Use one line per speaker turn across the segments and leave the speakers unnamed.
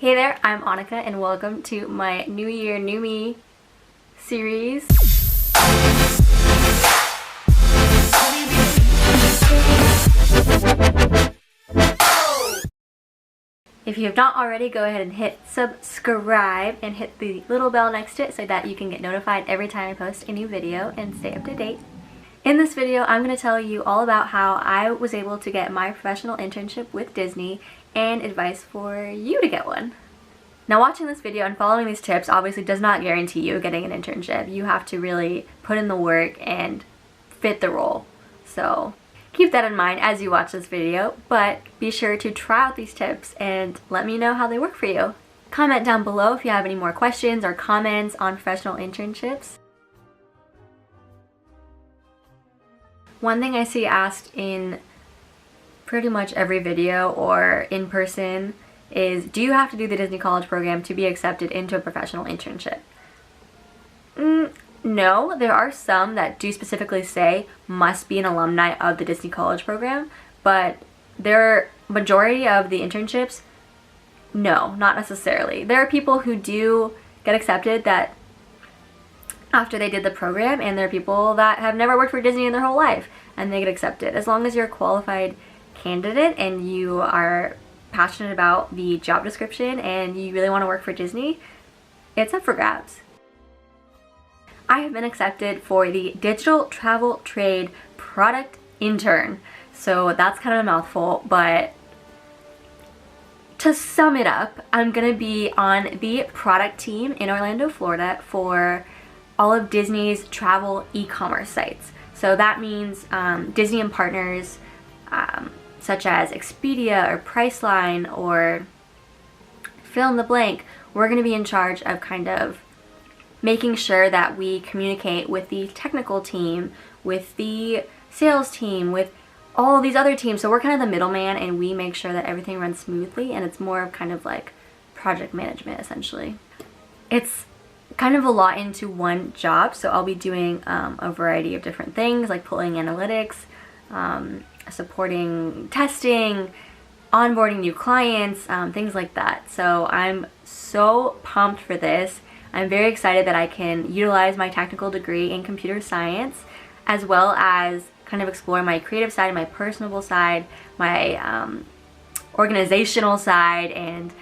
Hey there, I'm Annika and welcome to my New Year, New Me series. If you have not already, go ahead and hit subscribe and hit the little bell next to it so that you can get notified every time I post a new video and stay up to date. In this video, I'm going to tell you all about how I was able to get my professional internship with Disney and advice for you to get one. Now, watching this video and following these tips obviously does not guarantee you getting an internship. You have to really put in the work and fit the role. So keep that in mind as you watch this video, but be sure to try out these tips and let me know how they work for you. Comment down below if you have any more questions or comments on professional internships. One thing I see asked in pretty much every video or in person is, do you have to do the Disney College program to be accepted into a professional internship? No, there are some that do specifically say must be an alumni of the Disney College program, but their majority of the internships, no, not necessarily. There are people who do get accepted that after they did the program, and there are people that have never worked for Disney in their whole life and they get accepted. As long as you're a qualified candidate and you are passionate about the job description and you really want to work for Disney, it's up for grabs. I have been accepted for the Digital Travel Trade Product Intern. So that's kind of a mouthful, but to sum it up, I'm going to be on the product team in Orlando, Florida for all of Disney's travel e-commerce sites. So that means Disney and partners such as Expedia or Priceline or fill in the blank. We're going to be in charge of kind of making sure that we communicate with the technical team, with the sales team, with all these other teams. So we're kind of the middleman and we make sure that everything runs smoothly, and it's more of kind of like project management essentially. It's kind of a lot into one job, so I'll be doing a variety of different things like pulling analytics, supporting testing, onboarding new clients, things like that. So I'm so pumped for this. I'm very excited that I can utilize my technical degree in computer science as well as kind of explore my creative side, my personable side, my organizational side, and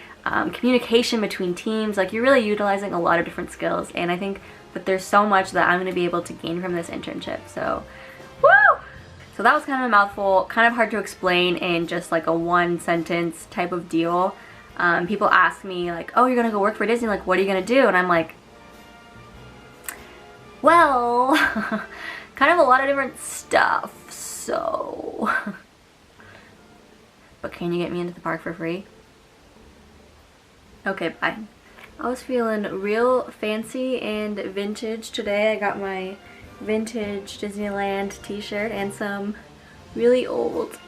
communication between teams. Like, you're really utilizing a lot of different skills, and I think that there's so much that I'm going to be able to gain from this internship. So, woo! So that was kind of a mouthful, kind of hard to explain in just like a one sentence type of deal. People ask me like, oh, you're gonna go work for Disney, like what are you gonna do? And I'm like, well, kind of a lot of different stuff, so. But can you get me into the park for free? Okay, bye. I was feeling real fancy and vintage today. I got my vintage Disneyland t-shirt and some really old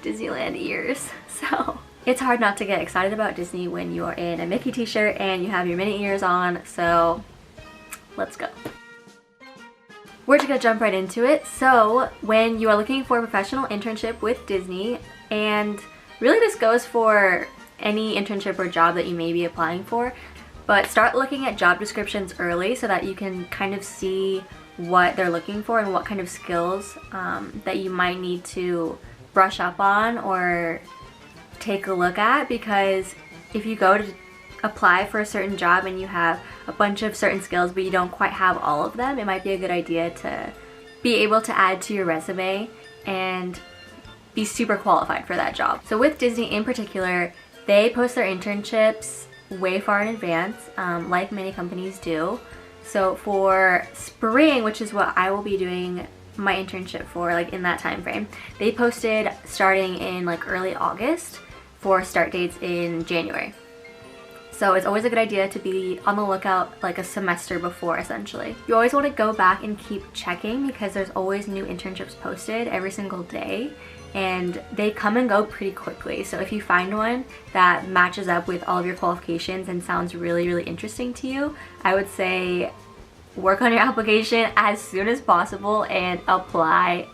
Disneyland ears. So it's hard not to get excited about Disney when you're in a Mickey t-shirt and you have your Minnie ears on, so let's go. We're just gonna jump right into it. So when you are looking for a professional internship with Disney, and really this goes for any internship or job that you may be applying for, but start looking at job descriptions early so that you can kind of see what they're looking for and what kind of skills that you might need to brush up on or take a look at. Because if you go to apply for a certain job and you have a bunch of certain skills but you don't quite have all of them, it might be a good idea to be able to add to your resume and be super qualified for that job. So with Disney in particular, they post their internships way far in advance, like many companies do. So for spring, which is what I will be doing my internship for, like in that time frame, they posted starting in like early August for start dates in January. So it's always a good idea to be on the lookout like a semester before, essentially. You always want to go back and keep checking because there's always new internships posted every single day, and they come and go pretty quickly. So if you find one that matches up with all of your qualifications and sounds really, really interesting to you, I would say work on your application as soon as possible and apply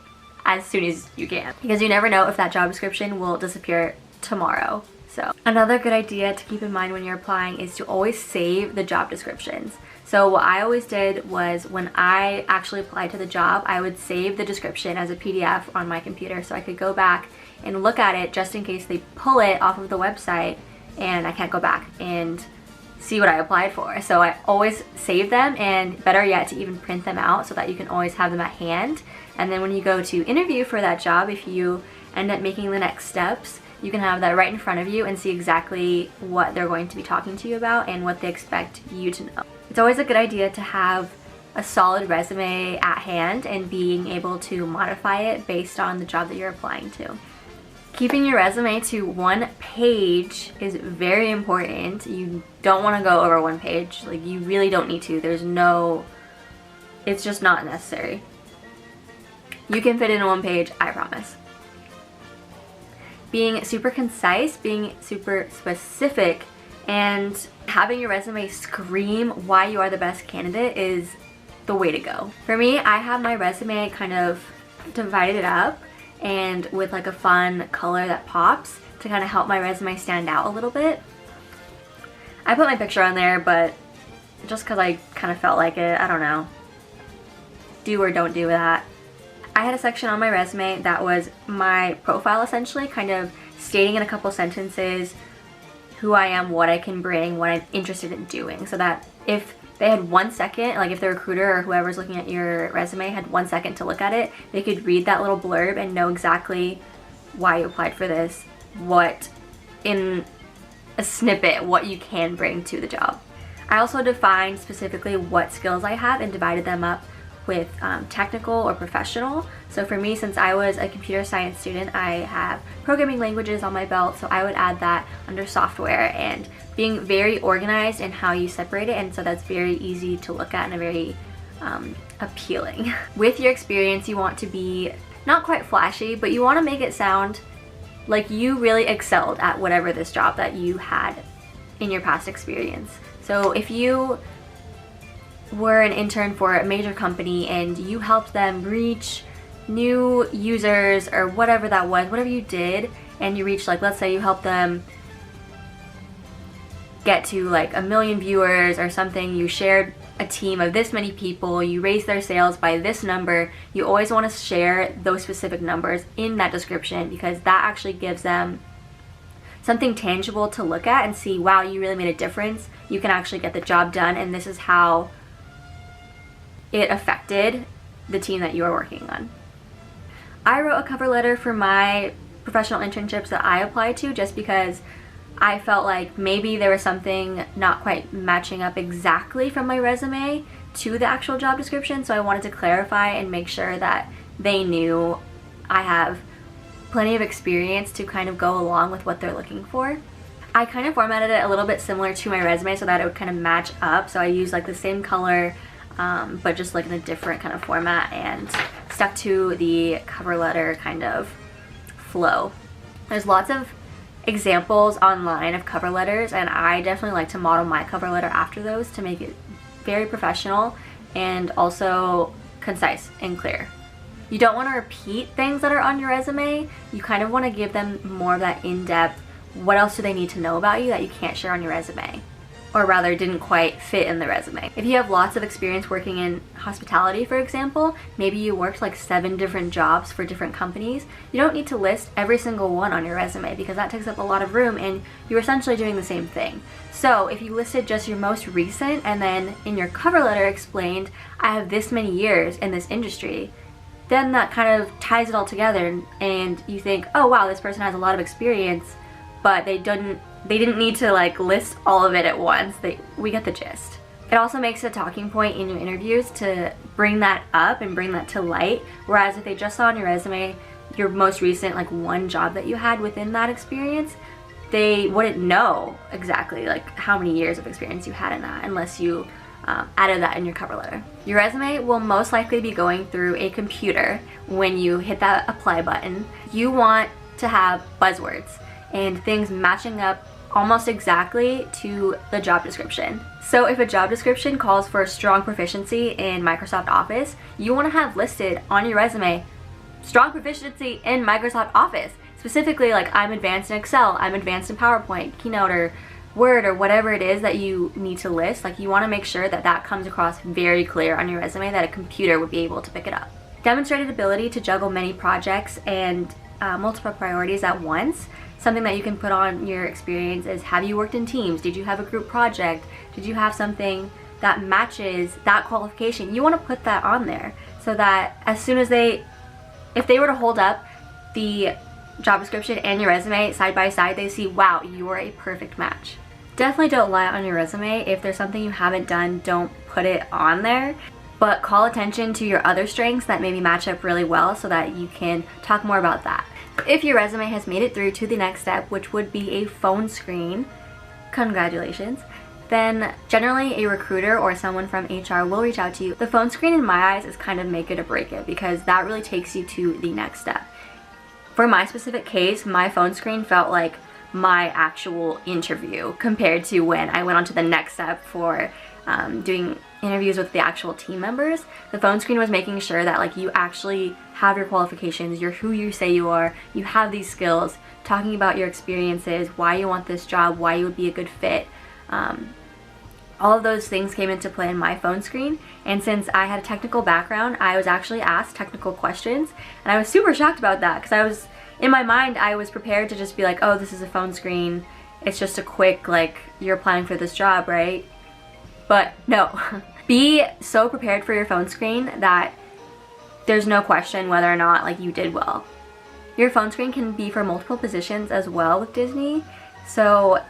as soon as you can, because you never know if that job description will disappear tomorrow. So another good idea to keep in mind when you're applying is to always save the job descriptions. So what I always did was when I actually applied to the job, I would save the description as a PDF on my computer so I could go back and look at it just in case they pull it off of the website and I can't go back and see what I applied for. So I always save them, and better yet, to even print them out so that you can always have them at hand. And then when you go to interview for that job, if you end up making the next steps, you can have that right in front of you and see exactly what they're going to be talking to you about and what they expect you to know. It's always a good idea to have a solid resume at hand and being able to modify it based on the job that you're applying to. Keeping your resume to 1 page is very important. You don't want to go over 1 page. Like, you really don't need to. It's just not necessary. You can fit in 1 page, I promise. Being super concise, being super specific, and having your resume scream why you are the best candidate is the way to go. For me, I have my resume kind of divided up and with like a fun color that pops to kind of help my resume stand out a little bit. I put my picture on there, but just because I kind of felt like it, I don't know. Do or don't do that. I had a section on my resume that was my profile, essentially, kind of stating in a couple sentences who I am, what I can bring, what I'm interested in doing, so that if they had 1 second, like if the recruiter or whoever's looking at your resume had 1 second to look at it, they could read that little blurb and know exactly why you applied for this, what in a snippet, what you can bring to the job. I also defined specifically what skills I have and divided them up with technical or professional. So for me, since I was a computer science student, I have programming languages on my belt, so I would add that under software, and being very organized in how you separate it, and so that's very easy to look at and very appealing. With your experience, you want to be not quite flashy, but you want to make it sound like you really excelled at whatever this job that you had in your past experience. So if you were an intern for a major company and you helped them reach new users or whatever that was, whatever you did, and you reached, like, let's say you helped them get to like 1 million viewers or something, you shared a team of this many people, you raised their sales by this number, you always want to share those specific numbers in that description, because that actually gives them something tangible to look at and see, wow, you really made a difference, you can actually get the job done, and this is how it affected the team that you are working on. I wrote a cover letter for my professional internships that I applied to just because I felt like maybe there was something not quite matching up exactly from my resume to the actual job description, so I wanted to clarify and make sure that they knew I have plenty of experience to kind of go along with what they're looking for. I kind of formatted it a little bit similar to my resume so that it would kind of match up, so I used like the same color but just like in a different kind of format, and stuck to the cover letter kind of flow. There's lots of examples online of cover letters, and I definitely like to model my cover letter after those to make it very professional and also concise and clear. You don't want to repeat things that are on your resume. You kind of want to give them more of that in-depth, what else do they need to know about you that you can't share on your resume, or rather didn't quite fit in the resume. If you have lots of experience working in hospitality, for example, maybe you worked like 7 different jobs for different companies, you don't need to list every single one on your resume because that takes up a lot of room and you're essentially doing the same thing. So if you listed just your most recent and then in your cover letter explained, I have this many years in this industry, then that kind of ties it all together, and you think, oh wow, this person has a lot of experience, but they didn't need to like list all of it at once. We get the gist. It also makes a talking point in your interviews to bring that up and bring that to light, whereas if they just saw on your resume your most recent like 1 job that you had within that experience, they wouldn't know exactly like how many years of experience you had in that unless you added that in your cover letter. Your resume will most likely be going through a computer when you hit that apply button. You want to have buzzwords and things matching up almost exactly to the job description. So if a job description calls for strong proficiency in Microsoft Office, you want to have listed on your resume strong proficiency in Microsoft Office. specifically like I'm advanced in Excel, I'm advanced in PowerPoint, Keynote, or Word, or whatever it is that you need to list. Like, you want to make sure that that comes across very clear on your resume, that a computer would be able to pick it up. Demonstrated ability to juggle many projects and multiple priorities at once. Something that you can put on your experience is, have you worked in teams? Did you have a group project? Did you have something that matches that qualification? You want to put that on there so that as soon as if they were to hold up the job description and your resume side by side, they see, wow, you are a perfect match. Definitely don't lie on your resume. If there's something you haven't done, don't put it on there, but call attention to your other strengths that maybe match up really well so that you can talk more about that. If your resume has made it through to the next step, which would be a phone screen, congratulations, then generally a recruiter or someone from HR will reach out to you. The phone screen, in my eyes, is kind of make it or break it, because that really takes you to the next step. For my specific case, my phone screen felt like my actual interview compared to when I went on to the next step for doing interviews with the actual team members. The phone screen was making sure that like you actually have your qualifications, you're who you say you are, you have these skills, talking about your experiences, why you want this job, why you would be a good fit. All of those things came into play in my phone screen, and since I had a technical background, I was actually asked technical questions, and I was super shocked about that, because in my mind, I was prepared to just be like, oh, this is a phone screen, it's just a quick, like, you're applying for this job, right? But no. Be so prepared for your phone screen that there's no question whether or not, like, you did well. Your phone screen can be for multiple positions as well with Disney, so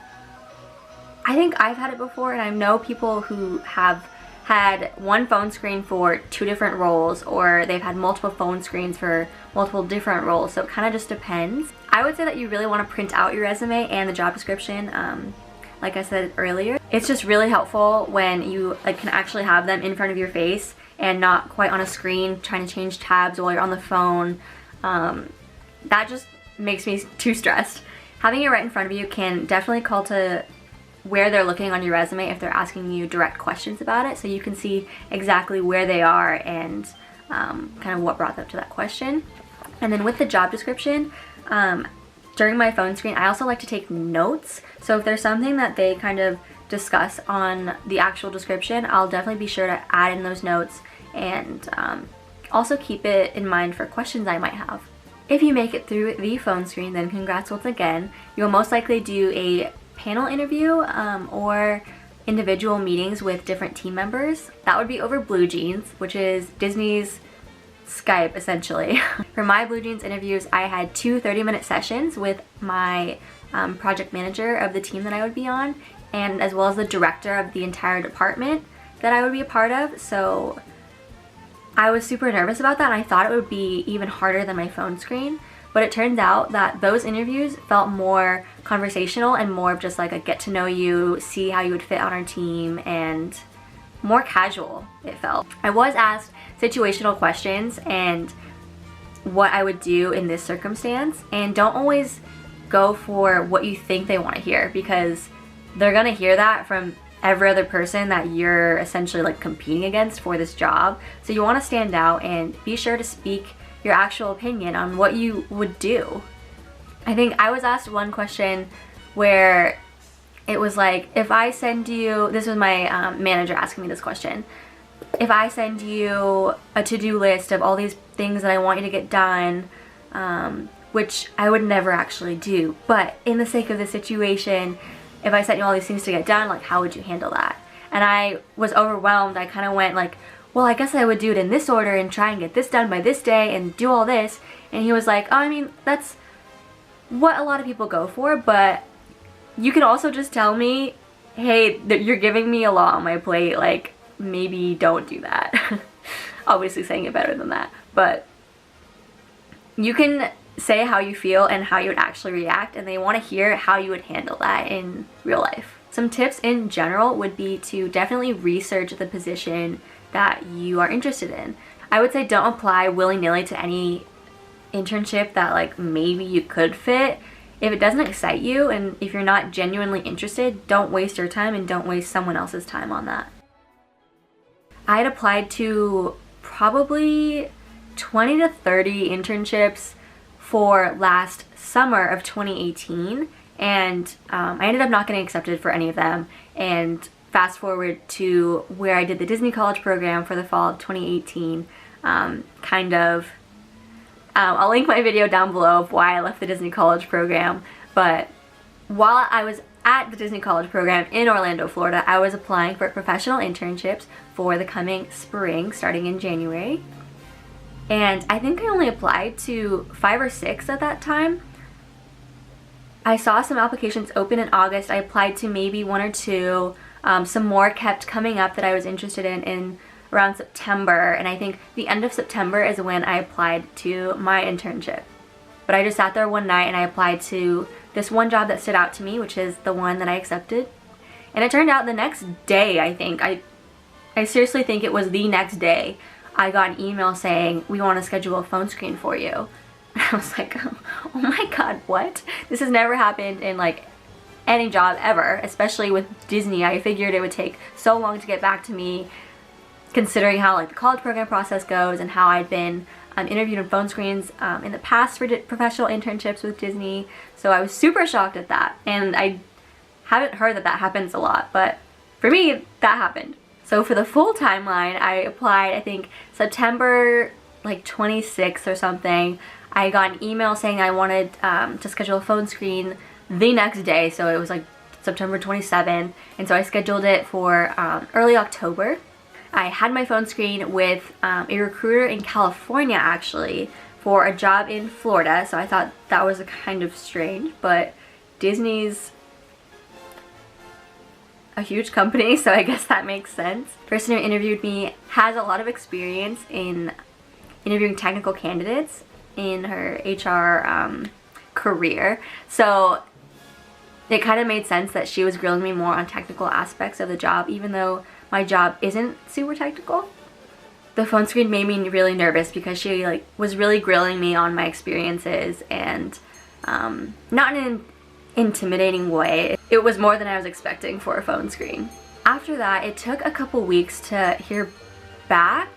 I think I've had it before, and I know people who have had one phone screen for 2 different roles, or they've had multiple phone screens for multiple different roles, so it kind of just depends. I would say that you really want to print out your resume and the job description, like I said earlier. It's just really helpful when you can actually have them in front of your face and not quite on a screen trying to change tabs while you're on the phone. That just makes me too stressed. Having it right in front of you can definitely call to where they're looking on your resume if they're asking you direct questions about it, so you can see exactly where they are and kind of what brought them to that question. And then with the job description, during my phone screen, I also like to take notes. So if there's something that they kind of discuss on the actual description, I'll definitely be sure to add in those notes, and also keep it in mind for questions I might have. If you make it through the phone screen, then congrats once again. You'll most likely do a panel interview or individual meetings with different team members. That would be over Blue Jeans, which is Disney's Skype essentially. For my Blue Jeans interviews, I had 2 30-minute sessions with my project manager of the team that I would be on, and as well as the director of the entire department that I would be a part of. So I was super nervous about that, and I thought it would be even harder than my phone screen. But it turns out that those interviews felt more conversational and more of just like a get to know you, see how you would fit on our team, and more casual it felt. I was asked situational questions and what I would do in this circumstance, and don't always go for what you think they want to hear, because they're gonna hear that from every other person that you're essentially like competing against for this job. So you want to stand out and be sure to speak your actual opinion on what you would do. I think I was asked one question where it was like, if I send you, this was my manager asking me this question, if I send you a to-do list of all these things that I want you to get done, which I would never actually do, but in the sake of the situation, if I sent you all these things to get done, like, how would you handle that? And I was overwhelmed. I kind of went like, well, I guess I would do it in this order and try and get this done by this day and do all this. And he was like, oh, I mean, that's what a lot of people go for, but you can also just tell me, hey, you're giving me a lot on my plate, like, maybe don't do that. Obviously saying it better than that, but you can say how you feel and how you would actually react, and they want to hear how you would handle that in real life. Some tips in general would be to definitely research the position that you are interested in. I would say don't apply willy-nilly to any internship that like maybe you could fit. If it doesn't excite you and if you're not genuinely interested, don't waste your time and don't waste someone else's time on that. I had applied to probably 20 to 30 internships for last summer of 2018, and I ended up not getting accepted for any of them. And fast forward to where I did the Disney College program for the fall of 2018, I'll link my video down below of why I left the Disney College program. But while I was at the Disney College program in Orlando, Florida, I was applying for professional internships for the coming spring, starting in January. And I think I only applied to 5 or 6 at that time. I saw some applications open in August. I applied to maybe 1 or 2. Some more kept coming up that I was interested in around September, and I think the end of September is when I applied to my internship. But I just sat there one night and I applied to this one job that stood out to me, which is the one that I accepted. And it turned out the next day, I seriously think it was the next day, I got an email saying, "We want to schedule a phone screen for you." And I was like, oh my god, what? This has never happened in like any job ever, especially with Disney. I figured it would take so long to get back to me, considering how like the college program process goes and how I'd been interviewed in phone screens in the past for professional internships with Disney. So I was super shocked at that, and I haven't heard that that happens a lot, but for me that happened. So for the full timeline, I applied, I think September like 26th or something. I got an email saying I wanted to schedule a phone screen the next day, so it was like September 27th, and so I scheduled it for early October. I had my phone screen with a recruiter in California actually for a job in Florida, so I thought that was a kind of strange, but Disney's a huge company, so I guess that makes sense. The person who interviewed me has a lot of experience in interviewing technical candidates in her HR career, so it kind of made sense that she was grilling me more on technical aspects of the job, even though my job isn't super technical. The phone screen made me really nervous because she like was really grilling me on my experiences, and not in an intimidating way. It was more than I was expecting for a phone screen. After that, it took a couple weeks to hear back.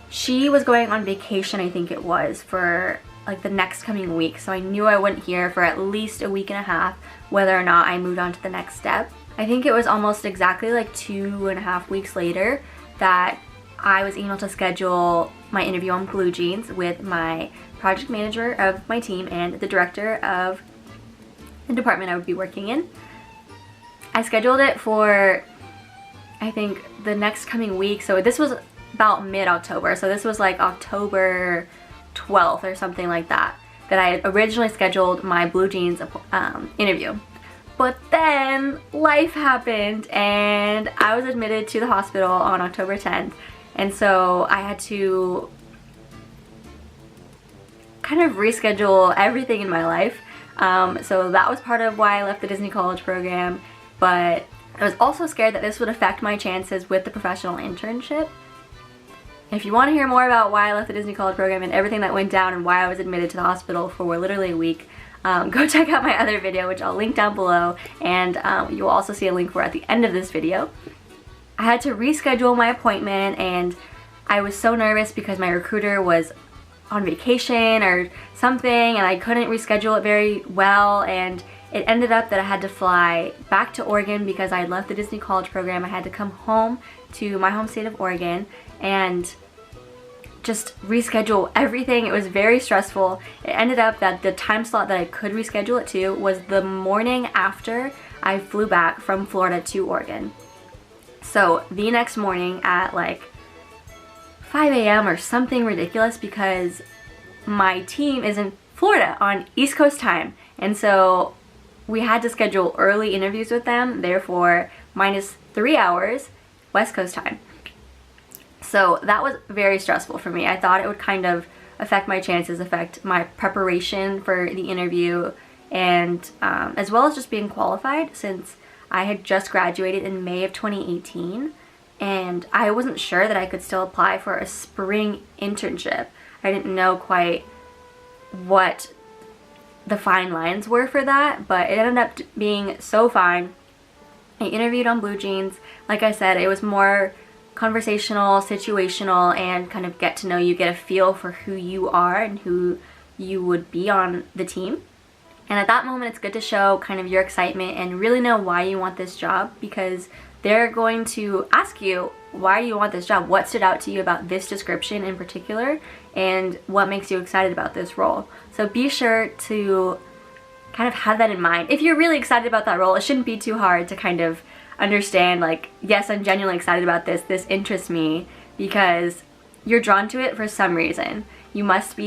She was going on vacation, I think it was, for like the next coming week, so I knew I wouldn't hear for at least a week and a half whether or not I moved on to the next step. I think it was almost exactly like 2.5 weeks later that I was emailed to schedule my interview on Blue Jeans with my project manager of my team and the director of the department I would be working in. I scheduled it for, I think, the next coming week, so this was about mid-October, so this was like October 12th or something like that, that I had originally scheduled my Blue Jeans interview. But then life happened and I was admitted to the hospital on October 10th, and so I had to kind of reschedule everything in my life. So that was part of why I left the Disney College program, but I was also scared that this would affect my chances with the professional internship. If you want to hear more about why I left the Disney College program and everything that went down and why I was admitted to the hospital for literally a week, go check out my other video, which I'll link down below, and you will also see a link for at the end of this video. I had to reschedule my appointment, and I was so nervous because my recruiter was on vacation or something, and I couldn't reschedule it very well, and it ended up that I had to fly back to Oregon because I had left the Disney College program. I had to come home to my home state of Oregon and just reschedule everything. It was very stressful. It ended up that the time slot that I could reschedule it to was the morning after I flew back from Florida to Oregon. So the next morning at like 5 a.m. or something ridiculous, because my team is in Florida on East Coast time, and so we had to schedule early interviews with them, therefore -3 hours West Coast time. So that was very stressful for me. I thought it would kind of affect my chances, affect my preparation for the interview, and as well as just being qualified, since I had just graduated in May of 2018. And I wasn't sure that I could still apply for a spring internship. I didn't know quite what the fine lines were for that, but it ended up being so fine. I interviewed on Blue Jeans. Like I said, it was more conversational, situational, and kind of get to know you, get a feel for who you are and who you would be on the team. And at that moment, it's good to show kind of your excitement and really know why you want this job, because they're going to ask you, why do you want this job? What stood out to you about this description in particular, and what makes you excited about this role? So be sure to kind of have that in mind. If you're really excited about that role, it shouldn't be too hard to kind of understand, like, yes, I'm genuinely excited about this interests me, because you're drawn to it for some reason. You must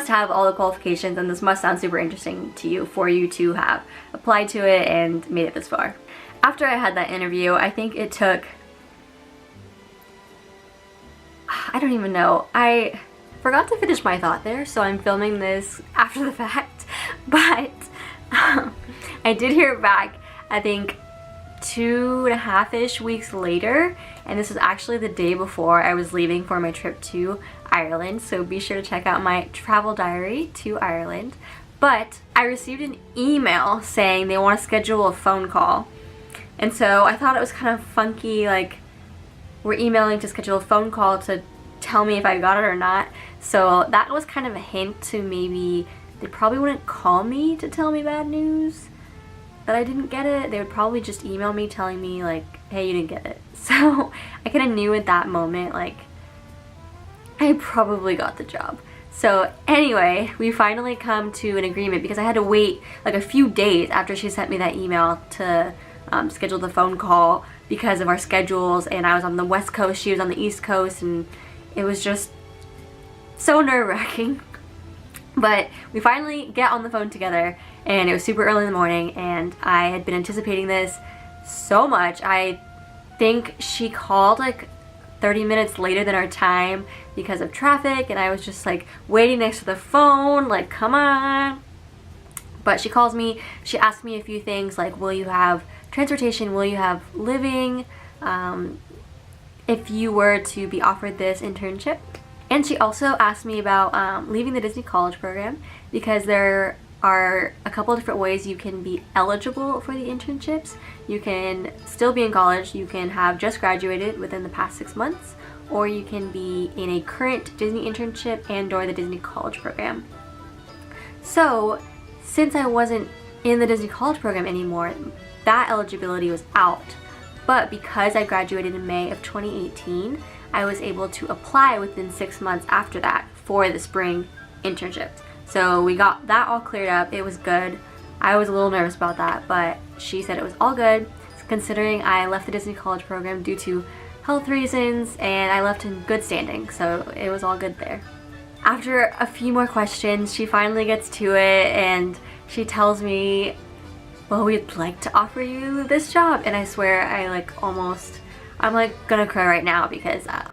have all the qualifications, and this must sound super interesting to you for you to have applied to it and made it this far. After I had that interview, I think it took, I don't even know, I forgot to finish my thought there, so I'm filming this after the fact, but I did hear back, I think 2.5-ish weeks later, and this was actually the day before I was leaving for my trip to Ireland, so be sure to check out my travel diary to Ireland. But I received an email saying they want to schedule a phone call, and so I thought it was kind of funky, like, we're emailing to schedule a phone call to tell me if I got it or not. So that was kind of a hint to maybe they probably wouldn't call me to tell me bad news that I didn't get it. They would probably just email me telling me, like, hey, you didn't get it. So I kind of knew at that moment, like, I probably got the job. So anyway, we finally come to an agreement, because I had to wait like a few days after she sent me that email to schedule the phone call because of our schedules, and I was on the West Coast, she was on the East Coast, and it was just so nerve-wracking. But we finally get on the phone together, and it was super early in the morning, and I had been anticipating this so much. I think she called like 30 minutes later than our time because of traffic, and I was just like waiting next to the phone, like, come on. But she calls me, she asked me a few things like, will you have transportation, will you have living, if you were to be offered this internship. And she also asked me about leaving the Disney College program, because there are a couple of different ways you can be eligible for the internships. You can still be in college, you can have just graduated within the past 6 months, or you can be in a current Disney internship and/or the Disney College program. So since I wasn't in the Disney College program anymore, that eligibility was out. But because I graduated in May of 2018, I was able to apply within 6 months after that for the spring internship. So we got that all cleared up. It was good. I was a little nervous about that, but she said it was all good, considering I left the Disney College program due to health reasons, and I left in good standing, so it was all good there. After a few more questions, she finally gets to it, and she tells me, well, we'd like to offer you this job. And I swear, I'm like gonna cry right now, because that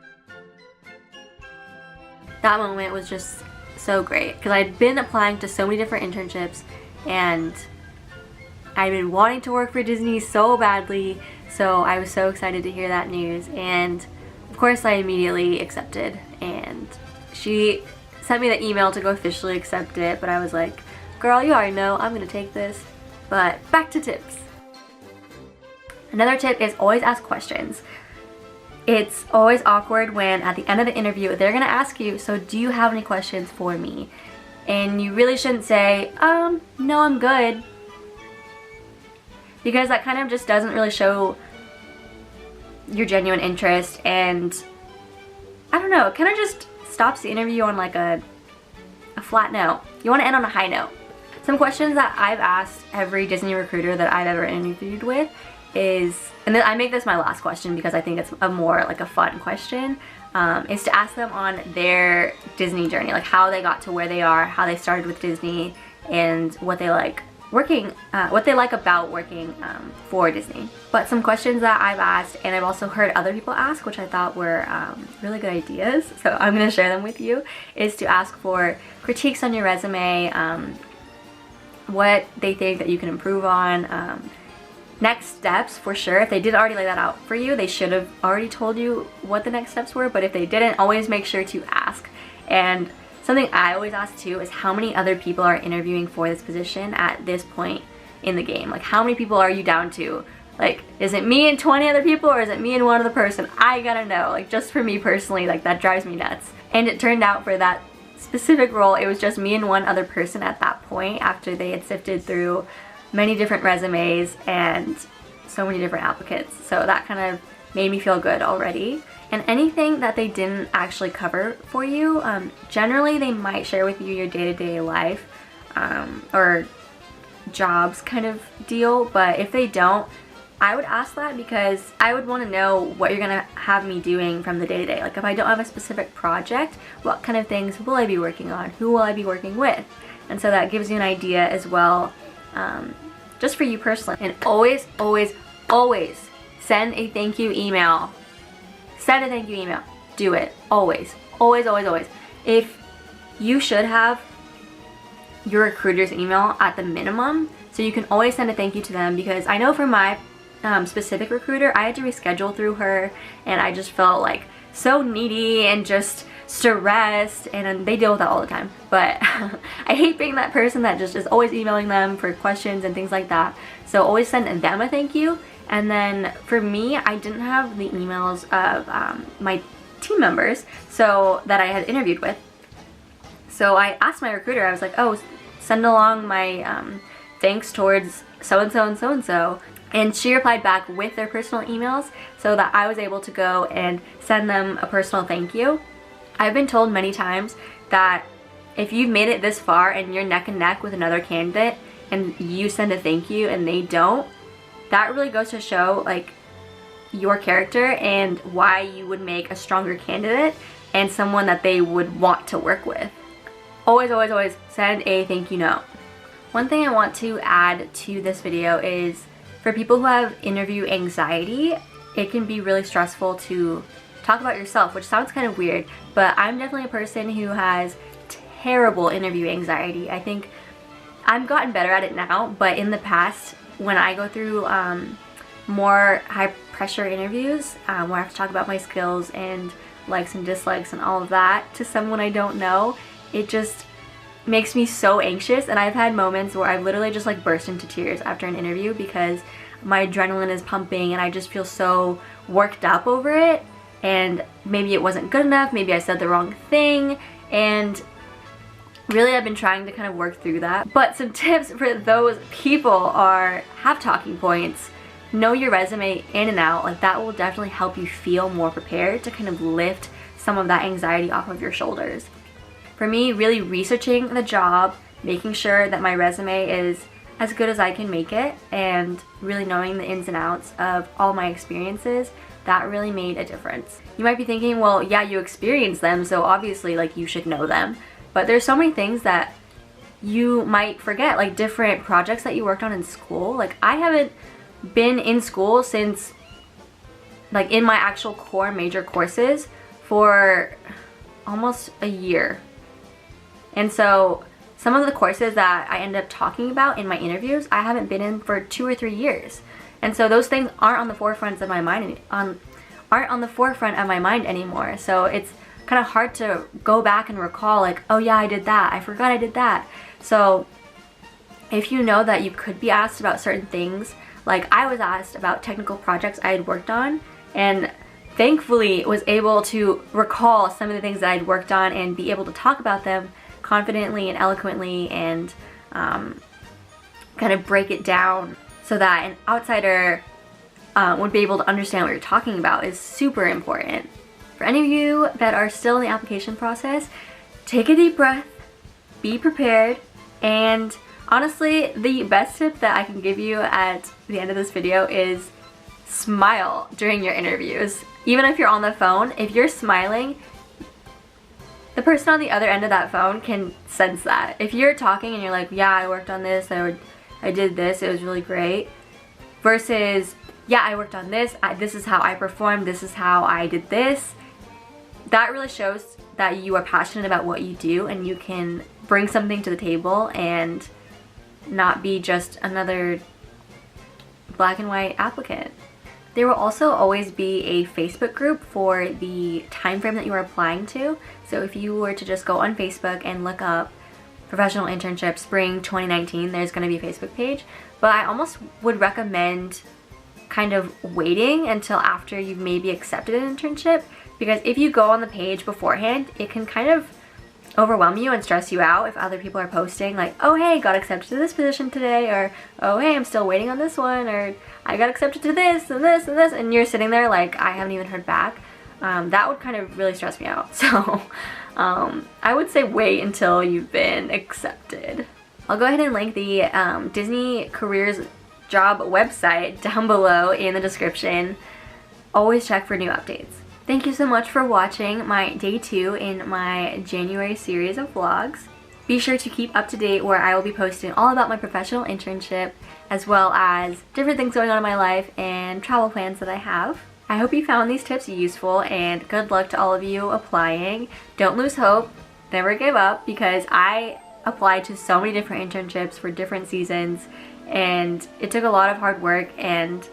moment was just so great, because I'd been applying to so many different internships, and I'd been wanting to work for Disney so badly, so I was so excited to hear that news. And of course I immediately accepted, and she sent me the email to go officially accept it, but I was like, girl, you already know I'm gonna take this. But back to tips. Another tip is always ask questions. It's always awkward when at the end of the interview they're gonna ask you, so do you have any questions for me? And you really shouldn't say, no, I'm good, because that kind of just doesn't really show your genuine interest, and I don't know, it kind of just stops the interview on like a flat note. You want to end on a high note. Some questions that I've asked every Disney recruiter that I've ever interviewed with is, and then I make this my last question because I think it's a more like a fun question, is to ask them on their Disney journey, like how they got to where they are, how they started with Disney, and what they like working, what they like about working for Disney. But some questions that I've asked, and I've also heard other people ask, which I thought were really good ideas, so I'm going to share them with you, is to ask for critiques on your resume, what they think that you can improve on, next steps for sure. If they did already lay that out for you, they should have already told you what the next steps were, but if they didn't, always make sure to ask. And something I always ask too is how many other people are interviewing for this position at this point in the game. Like, how many people are you down to? Like, is it me and 20 other people, or is it me and one other person? I gotta know, like, just for me personally, like, that drives me nuts. And it turned out for that specific role, it was just me and one other person at that point after they had sifted through many different resumes and so many different applicants. So that kind of made me feel good already. And anything that they didn't actually cover for you, generally they might share with you your day-to-day life or jobs kind of deal, but if they don't, I would ask that because I would want to know what you're gonna have me doing from the day-to-day. Like if I don't have a specific project, what kind of things will I be working on? Who will I be working with? And so that gives you an idea as well, just for you personally. And always, always, always send a thank you email. Send a thank you email. Do it. Always. Always, always, always. If you should have your recruiter's email at the minimum, so you can always send a thank you to them, because I know for my specific recruiter, I had to reschedule through her and I just felt like so needy and just stressed, and they deal with that all the time. But I hate being that person that just is always emailing them for questions and things like that. So always send them a thank you. And then for me, I didn't have the emails of my team members so that I had interviewed with. So I asked my recruiter, I was like, oh, send along my thanks towards so-and-so and so-and-so. And she replied back with their personal emails so that I was able to go and send them a personal thank you. I've been told many times that if you've made it this far and you're neck and neck with another candidate and you send a thank you and they don't, that really goes to show like your character and why you would make a stronger candidate and someone that they would want to work with. Always, always, always send a thank you note. One thing I want to add to this video is for people who have interview anxiety, it can be really stressful to talk about yourself, which sounds kind of weird, but I'm definitely a person who has terrible interview anxiety. I think I've gotten better at it now, but in the past, when I go through more high pressure interviews where I have to talk about my skills and likes and dislikes and all of that to someone I don't know, it just makes me so anxious. And I've had moments where I've literally just like burst into tears after an interview because my adrenaline is pumping and I just feel so worked up over it, and maybe it wasn't good enough, maybe I said the wrong thing, and really I've been trying to kind of work through that. But some tips for those people are have talking points, know your resume in and out. Like that will definitely help you feel more prepared to kind of lift some of that anxiety off of your shoulders. For me, really researching the job, making sure that my resume is as good as I can make it, and really knowing the ins and outs of all my experiences, that really made a difference. You might be thinking, well, yeah, you experienced them, so obviously like you should know them. But there's so many things that you might forget, like different projects that you worked on in school. Like I haven't been in school since, like in my actual core major courses, for almost a year. And so some of the courses that I end up talking about in my interviews, I haven't been in for 2 or 3 years. And so those things aren't on the forefront of my mind anymore. So it's kind of hard to go back and recall like, oh yeah, I did that. I forgot I did that. So if you know that you could be asked about certain things, like I was asked about technical projects I had worked on, and thankfully was able to recall some of the things that I'd worked on and be able to talk about them confidently and eloquently and kind of break it down so that an outsider would be able to understand what you're talking about is super important. For any of you that are still in the application process, take a deep breath, be prepared, and honestly, the best tip that I can give you at the end of this video is smile during your interviews. Even if you're on the phone, if you're smiling, the person on the other end of that phone can sense that. If you're talking and you're like, yeah, I worked on this, I did this, it was really great, versus, yeah, I worked on this, this is how I performed, this is how I did this, that really shows that you are passionate about what you do and you can bring something to the table and not be just another black and white applicant. There will also always be a Facebook group for the time frame that you are applying to. So if you were to just go on Facebook and look up Professional Internship Spring 2019, there's going to be a Facebook page. But I almost would recommend kind of waiting until after you've maybe accepted an internship, because if you go on the page beforehand, it can kind of overwhelm you and stress you out if other people are posting like, oh hey, got accepted to this position today, or oh hey, I'm still waiting on this one, or I got accepted to this and this and this, and you're sitting there like, I haven't even heard back. That would kind of really stress me out. So I would say wait until you've been accepted. I'll go ahead and link the Disney careers job website down below in the description. Always check for new updates. Thank you so much for watching my day 2 in my January series of vlogs. Be sure to keep up to date where I will be posting all about my professional internship, as well as different things going on in my life and travel plans that I have. I hope you found these tips useful, and good luck to all of you applying. Don't lose hope, never give up, because I applied to so many different internships for different seasons, and it took a lot of hard work and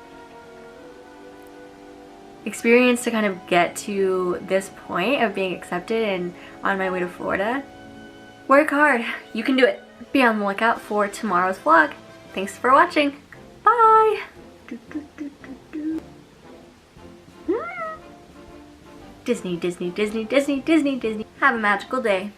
experience to kind of get to this point of being accepted and on my way to Florida. Work hard, you can do it. Be on the lookout for tomorrow's vlog. Thanks for watching. Bye! Disney, Disney, Disney, Disney, Disney, Disney. Have a magical day.